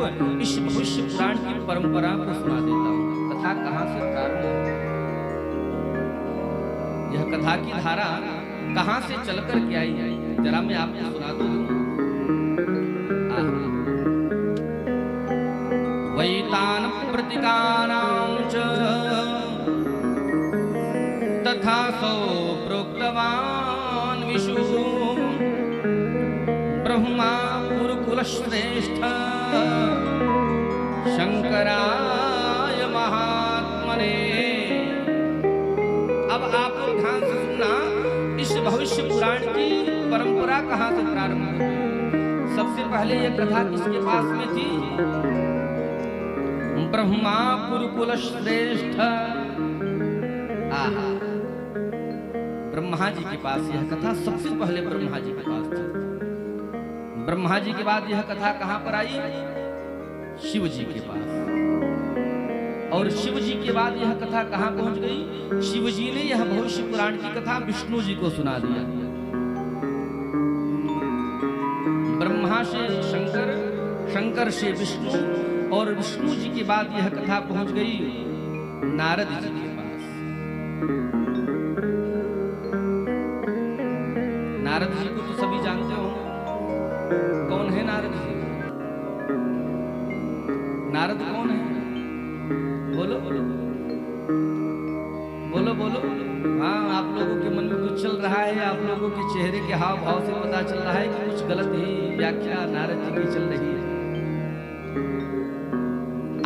इस भविष्य पुराण की परंपरा को सुना देता हूँ। कथा कहाँ से प्रारंभ हुई, यह कथा की धारा कहाँ से चलकर के आई, जरा मैं आपको सुना दूं। वैतान प्रतिकानां च तथा सो प्रोक्तवान् विशु ब्रह्मा गुरुकुलश्रेष्ठ शंकराय महात्मने। अब आप लोग ध्यान से सुनना, इस भविष्य पुराण की परंपरा कहां से प्रारंभ हुई। सबसे पहले यह कथा किसके पास में थी? ब्रह्मा गुरुकुल श्रेष्ठ, ब्रह्मा जी के पास यह कथा सबसे पहले ब्रह्मा जी के पास थी। ब्रह्मा जी के बाद यह कथा कहां पर आई? शिव जी के पास। और शिव जी के बाद यह कथा कहां पहुंच गई? शिव जी ने यह भविष्य पुराण की कथा विष्णु जी को सुना दिया। ब्रह्मा से शंकर, शंकर से विष्णु, और विष्णु जी के बाद यह कथा पहुंच गई नारद जी के पास। नारद जी को तो सभी जानते हो, कौन है नारद जी? नारद कौन है? बोलो बोलो बोलो बोलो। हाँ, आप लोगों के मन में कुछ चल रहा है, आप लोगों के चेहरे के हाव भाव से पता चल रहा है कि कुछ गलत ही व्याख्या नारद जी की चल रही है।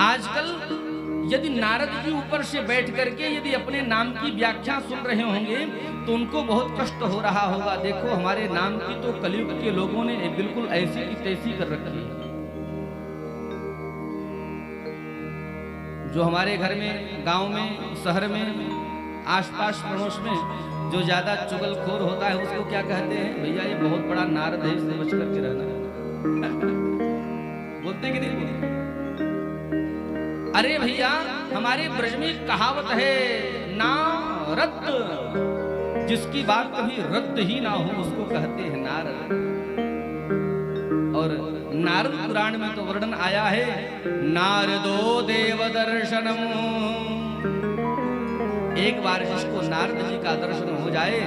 आजकल यदि नारद जी ऊपर से बैठ करके यदि अपने नाम की व्याख्या सुन रहे होंगे तो उनको बहुत कष्ट हो रहा होगा। देखो, हमारे नाम की तो कलयुग के लोगों ने बिल्कुल ऐसी की तैसी कर रखी है। जो हमारे घर में, गांव में, शहर में, आसपास पड़ोस में जो ज्यादा चुगलखोर होता है उसको क्या कहते हैं? भैया ये बहुत बड़ा नारद है, इससे बच करके रहना। बोलते कि नहीं बोलते? अरे भैया, हमारे ब्रज में कहावत है, नारद, जिसकी बात कभी रद्द ही ना हो उसको कहते हैं नारद। और नारद पुराण में तो वर्णन आया है, नारदो देव दर्शनम। एक बार जिसको नारद जी का दर्शन हो जाए,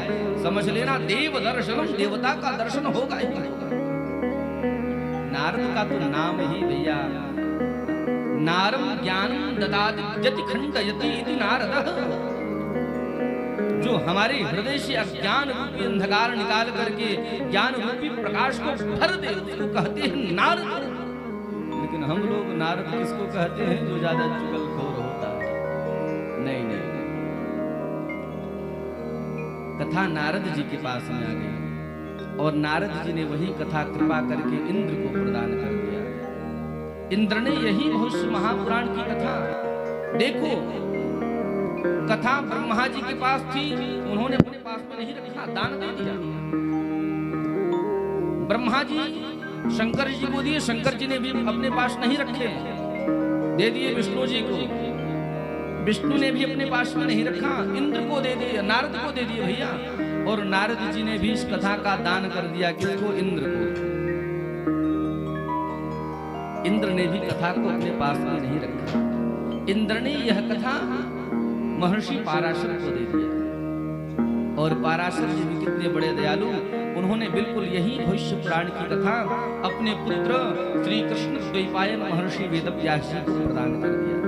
समझ लेना देव दर्शनम, देवता का दर्शन होगा ही होगा। नारद का तो नाम ही भैया, नारम ज्ञानम ददाति यति खंडयति इति नारदः। जो हमारे हृदय से अज्ञान रूपी अंधकार निकाल करके ज्ञान रूपी प्रकाश को भर दे उसको कहते हैं नारद। लेकिन हम लोग नारद किसको कहते हैं? जो ज्यादा चुगलखोर होता है। नहीं नहीं, कथा नारद जी के पास में आ गई और नारद जी ने वही कथा कृपा करके इंद्र को प्रदान कर दिया। इंद्र ने यही भविष्य महापुराण की कथा, देखो, कथा ब्रह्मा जी के पास थी, उन्होंने अपने पास में नहीं रखा, दान दे दिया। ब्रह्मा जी शंकर जी को दिए, शंकर जी ने भी अपने पास नहीं रखे, दे दिए विष्णु जी को। विष्णु ने भी अपने पास में नहीं रखा, इंद्र को दे दिए, नारद को दे दिए भैया। और नारद जी ने भी इस कथा का दान कर दिया, किसको? इंद्र को। इंद्र ने भी कथा को अपने पास में नहीं रखा। इंद्र ने यह कथा महर्षि पाराशर को दे दिया। और पाराशर जी भी कितने बड़े दयालु, उन्होंने बिल्कुल यही भविष्य पुराण की कथा अपने पुत्र श्री कृष्ण द्वैपायन महर्षि वेदव्यास जी को प्रदान कर दिया।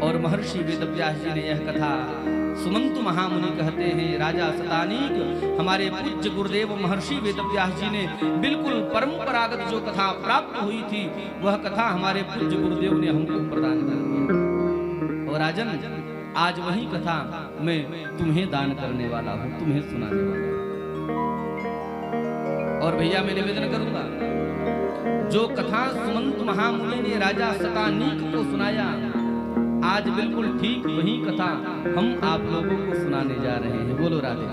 और महर्षि वेदव्यास जी ने यह कथा, सुमंतु महामुनि कहते हैं, राजा शतानीक हमारे पूज्य गुरुदेव महर्षि वेदव्यास जी ने बिल्कुल परंपरागत जो कथा प्राप्त हुई थी वह कथा हमारे पूज्य गुरुदेव ने हमको प्रदान कर दी। और राजन, आज वही कथा मैं तुम्हें दान करने वाला हूं, तुम्हें सुनाने वाला हूं। और भैया मैं निवेदन करूंगा, जो कथा सुमंत महामुनि ने राजा शतानीक को सुनाया, आज बिल्कुल ठीक वही कथा हम आप लोगों को सुनाने जा रहे हैं। बोलो राधे।